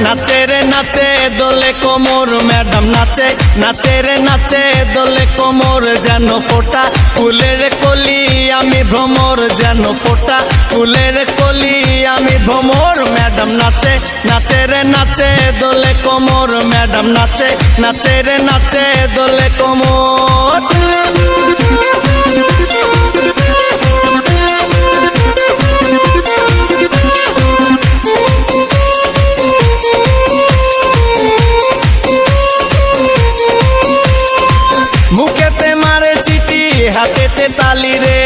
নাচে রে নাচে দোলে কোমর ম্যাডাম নাচে নাচে রে নাচে দোলে কোমর যেন ফোটা ফুলের কলি আমি ভ্রমর যেন ফোটা ফুলের কলি আমি ভ্রমর ম্যাডাম নাচে নাচে রে নাচে দোলে কোমর ম্যাডাম নাচে নাচে রে নাচে দোলে কোমর। মুখেতে মারে চিঠি হাতেতে তালি রে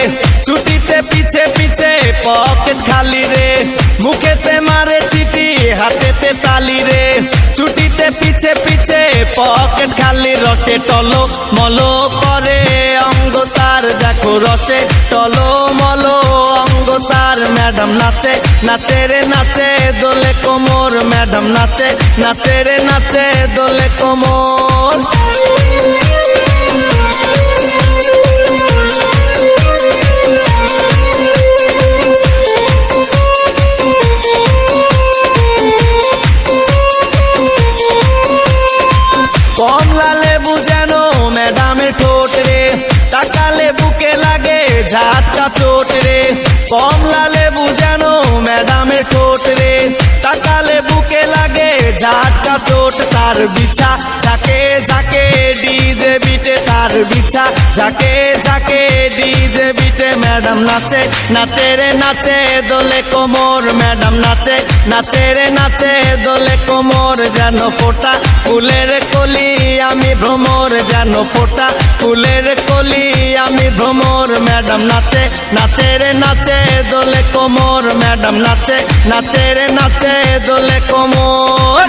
ছুটিতে পিছে পিছে পকেট খালি রে মুখেতে মারে চিঠি হাতেতে তালি রে ছুটিতে পিছে পিছে পকেট খালি রসে টলো মলো করে অঙ্গ তার দেখো রসে টলো মলো অঙ্গ তার ম্যাডাম নাচে নাচে রে নাচে দোলে কোমর ম্যাডাম নাচে নাচে রে নাচে দোলে কোমর। কমলা লেবু যেন ম্যাডামের ঠোঁট রে তাকালে বুকে লাগে ঝাটকা চোট রে কমলা লেবু যেন ম্যাডামের ঠোঁট রে তাকালে বুকে লাগে ঝাটকা চোট তার বিছা ঝাঁকে ঝাঁকে ডিজে বিটে তার বিছা ঝাঁকে ঝাঁকে ডিজে বিটে ম্যাডাম নাচে নাচে রে নাচে দোলে কোমর ম্যাডাম নাচে নাচে রে নাচে দোলে কোমর যেন ফোটা ফুলের কলি আমি ভ্রমর যেন ফোটা ফুলের কলি আমি ভ্রমর ম্যাডাম নাচে নাচে রে নাচে দোলে কোমর ম্যাডাম নাচে নাচে রে নাচে দোলে কোমর।